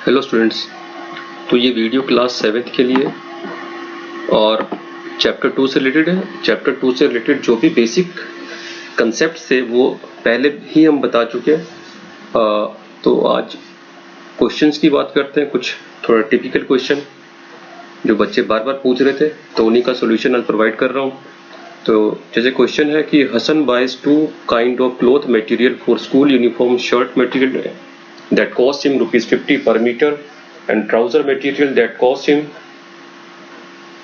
Hello students, तो ये video class 7th के लिए और चैप्टर 2 से रिलेटेड है। चैप्टर 2 से रिलेटेड जो भी बेसिक कंसेप्ट थे वो पहले ही हम बता चुके हैं। तो आज क्वेश्चंस की बात करते हैं, कुछ थोड़ा टिपिकल क्वेश्चन जो बच्चे बार बार पूछ रहे थे, तो उन्हीं का सोल्यूशन आज प्रोवाइड कर रहा हूँ। तो जैसे क्वेश्चन है कि Hasan buys 2 kind of cloth material for school uniform shirt material that cost him ₹50 per meter and trouser material that cost him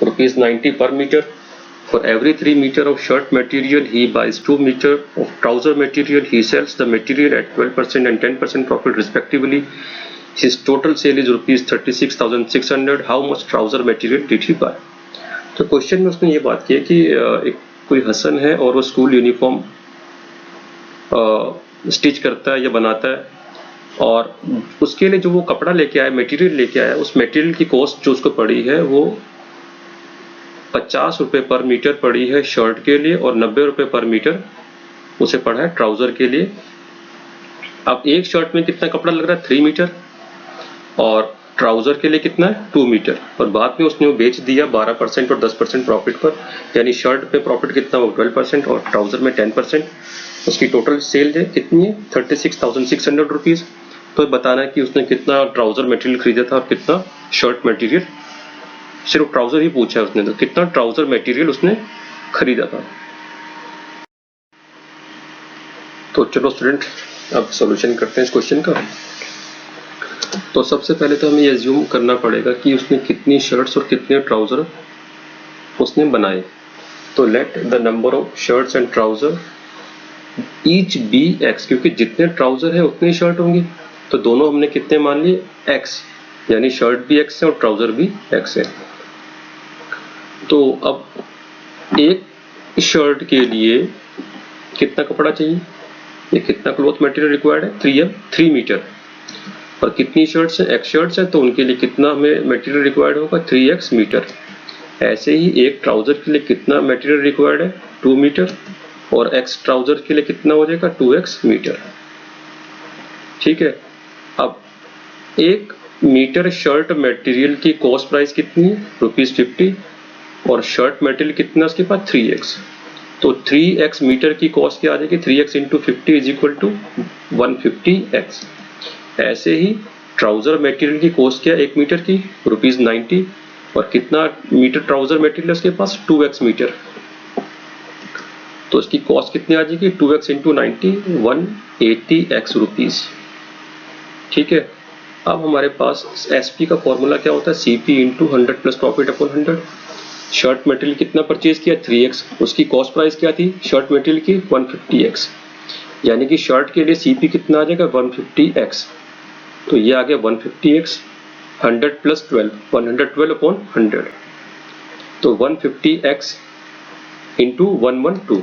₹90 per meter. For every 3 meter of shirt material he buys 2 meter of trouser material. He sells the material at 12% and 10% profit respectively. His total sale is ₹36,600. How much trouser material did he buy? तो question में उसने ये बात की है कि एक कोई हसन है और वो स्कूल यूनिफॉर्म स्टिच करता है या बनाता है, और उसके लिए जो वो कपड़ा लेके आया, मटेरियल लेके आया, उस मटेरियल की कॉस्ट जो उसको पड़ी है वो ₹50 पर मीटर पड़ी है शर्ट के लिए और ₹90 पर मीटर उसे पड़ा है ट्राउजर के लिए। अब एक शर्ट में कितना कपड़ा लग रहा है? 3 मीटर, और ट्राउजर के लिए कितना है? 2 मीटर। और बाद में उसने वो बेच दिया 12% और 10% प्रॉफिट पर, यानी शर्ट पे प्रॉफिट कितना हो? 12% और ट्राउजर में 10%। उसकी टोटल सेल है कितनी है? ₹36,600। तो बताना है कि उसने कितना ट्राउजर मटेरियल खरीदा था और कितना शर्ट मटेरियल। सिर्फ ट्राउजर ही पूछा है उसने, तो कितना ट्राउजर मटेरियल उसने खरीदा था। तो चलो स्टूडेंट, अब सॉल्यूशन करते हैं इस क्वेश्चन का। तो सबसे पहले तो हमें ये अज्यूम करना पड़ेगा कि उसने कितनी शर्ट्स और कितने ट्राउजर उसने बनाए। तो let the number of shirts and trouser each be x, क्योंकि जितने ट्राउजर है उतने शर्ट होंगे, तो दोनों हमने कितने मान लिए? x, यानी शर्ट भी x है और ट्राउजर भी x है। तो अब एक शर्ट के लिए कितना कपड़ा चाहिए? ये कितना क्लॉथ मटेरियल रिक्वायर्ड है? 3 मीटर। और कितनी शर्ट्स हैं? x शर्ट्स हैं, तो उनके लिए कितना हमें मटेरियल रिक्वायर्ड होगा? 3x metre. ऐसे ही एक ट्राउजर के लिए कितना मटेरियल रिक्वायर्ड है? 2 मीटर, और x ट्राउजर के लिए कितना हो जाएगा? 2x metre. ठीक है। अब 1 मीटर शर्ट मटेरियल की कॉस्ट प्राइस कितनी है? ₹50, और शर्ट मटेरियल कितना उसके पास? 3x। तो 3x मीटर की कॉस्ट क्या आ जाएगी? 3x into 50 is equal to 150x। ऐसे ही ट्राउजर मटेरियल की कॉस्ट क्या है 1 मीटर की? ₹90, और कितना मीटर ट्राउजर मटेरियल उसके पास? 2x metre. तो इसकी कॉस्ट कितनी आ जाएगी? 2x into 90, 180x rupees. ठीक है। अब हमारे पास एसपी का फॉर्मूला क्या होता है? CP into 100 plus profit upon 100। Shirt material कितना परचेज किया? 3x। उसकी कॉस्ट प्राइस क्या थी शर्ट मटेरियल की? 150x, यानी कि शर्ट के लिए सीपी कितना आ जाएगा? 150x। तो ये आ गया 150x, 100 प्लस 12, 112 अपॉन 100। तो 150x इंटू 112,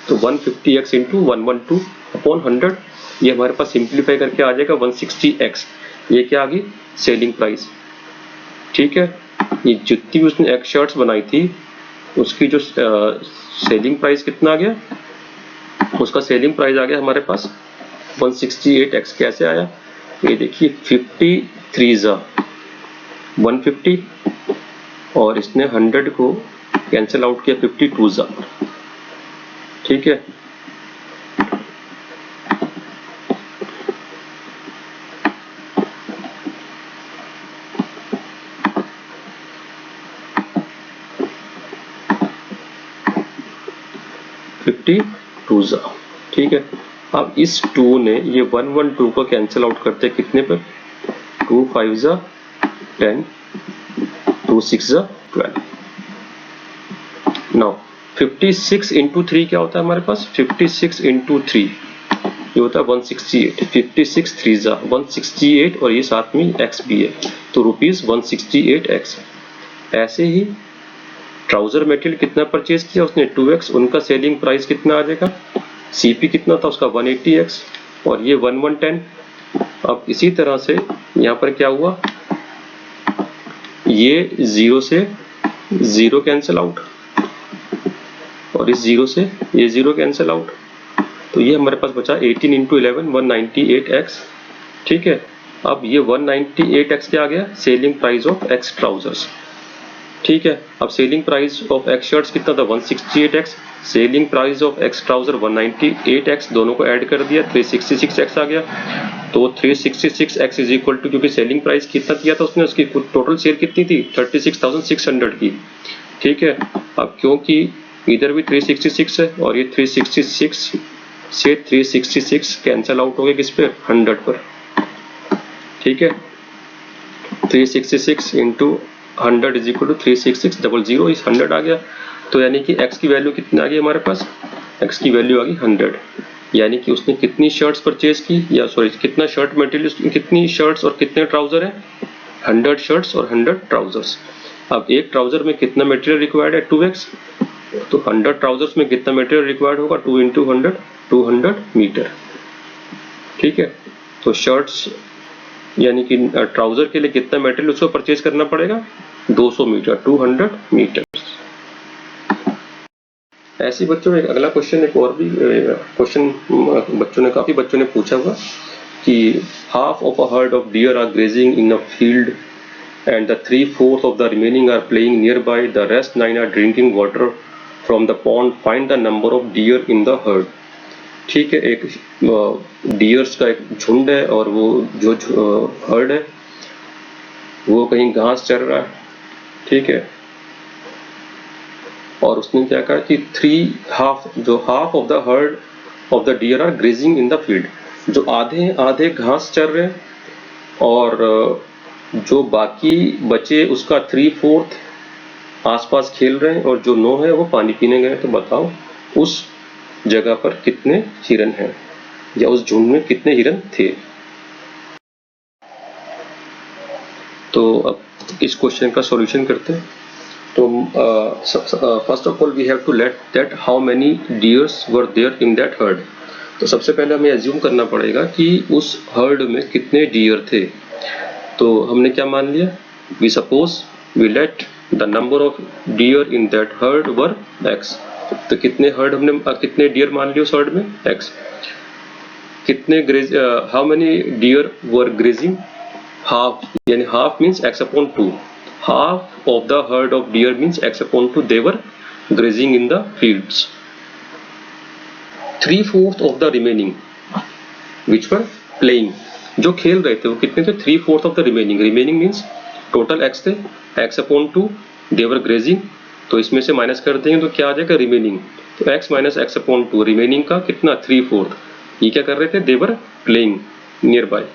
तो 150x इंटू 112 अपॉन 100, ये हमारे पास सिंप्लीफाई करके आ जाएगा 160x। ये क्या आ गई? Selling price. ठीक है। ये जितनी उसने x शर्ट्स बनाई थी उसकी जो सेलिंग प्राइस कितना आ गया? उसका सेलिंग प्राइस आ गया हमारे पास 168x। कैसे आया? ये देखिए 50 3 150, और इसने 100 को कैंसिल आउट किया 52। ठीक है। ठीक है। अब इस 2 ने ये 112 को कैंसिल आउट करते कितने पर? 2 5 10, 2 6 12। नाउ 56 इंटू 3 क्या होता है हमारे पास? 56 इंटू 3 ये होता है 168। 56 3 168, और ये साथ में x भी है, तो ₹168x। ऐसे ही ट्राउजर मटेरियल कितना परचेज किया उसने? 2x। उनका सेलिंग प्राइस कितना आ जाएगा? सीपी कितना था उसका? 180x, और ये 1110। अब इसी तरह से यहाँ पर क्या हुआ? ये 0 से 0 कैंसिल आउट, और इस 0 से ये 0 कैंसिल आउट, तो ये हमारे पास बचा 18 इंटू 11 198x। ठीक है। अब ये 198x क्या आ गया, selling price of x trousers. ठीक है, अब selling price of x shirts कितना था 168x, selling price of x trouser 198x, दोनों को ऐड कर दिया 366x आ गया। तो 366x इज इक्वल टू, क्योंकि सेलिंग प्राइस कितना किया था उसने, उसकी टोटल सेल कितनी थी 36,600 की। ठीक है, अब क्योंकि इधर भी 366 है और ये 366 से 366 कैंसिल आउट हो गया किस पे, 100 पर। ठीक है, 366 इंटू 100 इज इक्वल टू 36600 इस 100 आ गया। तो यानी कि x की वैल्यू कितनी आ गई हमारे पास, x की वैल्यू आ गई 100। यानी कि उसने कितनी शर्ट्स परचेज की, या सॉरी कितना शर्ट मटेरियल, कितनी शर्ट्स और कितने ट्राउजर है, 100 शर्ट्स और 100 ट्राउजर्स। अब एक ट्राउजर में कितना मटेरियल रिक्वायर्ड है 2x, तो 100 ट्राउजर्स में कितना मटेरियल रिक्वायर्ड होगा 2 इंटू 100, 200 मीटर। ठीक है, तो शर्ट्स यानी कि ट्राउजर के लिए कितना मटेरियल उसको परचेज करना पड़ेगा 200 मीटर, 200 मीटर। ऐसे बच्चों में अगला क्वेश्चन, एक और भी क्वेश्चन काफी बच्चों ने पूछा हुआ कि half of a herd of deer are grazing in a field and the 3/4 of the remaining are playing nearby, the rest 9 are drinking water from the pond, find the number of deer in the herd। ठीक है, एक dears का एक झुंड है और वो जो हर्ड है वो कहीं घास चर रहा है। ठीक है, और उसने क्या कहा कि half of the herd of the deer are grazing in the field, जो आधे आधे घास चर रहे हैं और जो बाकी बचे उसका 3/4 आसपास खेल रहे हैं और जो 9 है वो पानी पीने गए। तो बताओ उस जगह पर कितने हिरन हैं, या उस झुंड में कितने हिरन थे। तो अब इस क्वेश्चन का सॉल्यूशन करते हैं। तो first of all we have to let that how many deers were there in that herd. तो सबसे पहले हमें एज्यूम करना पड़ेगा कि उस हर्ड में कितने डियर थे। तो हमने क्या मान लिया, we suppose we let the number of deer in that herd were x। तो कितने हर्ड हमने कितने डियर मान लिए उस हर्ड में, x। कितने how many deer were grazing, half, यानी half means x upon 2, half of the herd of deer means x upon 2 they were grazing in the fields. 3/4 of the remaining which were playing, जो खेल रहे थे वो कितने थे 3/4 of the remaining, remaining means total x थे, x upon 2 they were grazing. तो इसमें से माइनस कर देंगे तो क्या आ जाएगा रिमेनिंग, तो x minus x upon 2, remaining का कितना 3/4। ये क्या कर रहे थे, देवर प्लेइंग नियर बाय।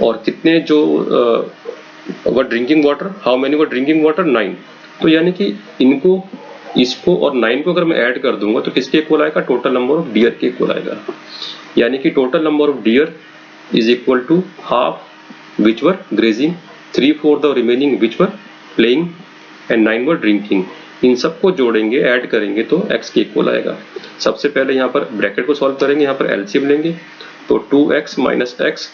और कितने जो were drinking water, how many were drinking water 9। तो यानी कि इनको, इसको और 9 को अगर मैं ऐड कर दूंगा तो किसके इक्वल आएगा, टोटल नंबर ऑफ डियर के इक्वल आएगा। यानी कि total number of dear is equal to half which were grazing, 3/4 the remaining which were playing and 9 were drinking। इन सबको जोड़ेंगे, ऐड करेंगे तो x के इक्वल आएगा। सबसे पहले यहाँ पर ब्रैकेट को सॉल्व करेंगे, यहाँ पर एलसीएम लेंगे तो 2x माइनस x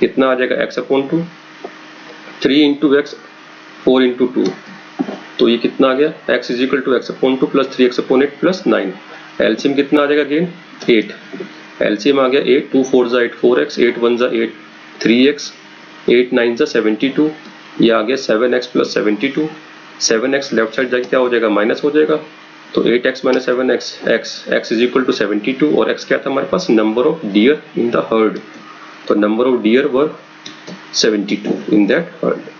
कितना आ जाएगा x upon 2, 3 into x 4 into 2, तो ये कितना आ गया x is equal to x upon 2 plus 3x upon 8 plus 9। LCM कितना आ जाएगा अगेन 8, एलसीएम आ गया 8, 2 4 8 4x, 8 1 8 3x, 8 9 72, ये आ गया 7x plus 72। 7x left side जाके क्या हो जाएगा, माइनस हो जाएगा। तो 8x minus 7x, x is equal to 72 और x क्या था हमारे पास, number of deer in the herd. तो number of deer were 72 in that heard.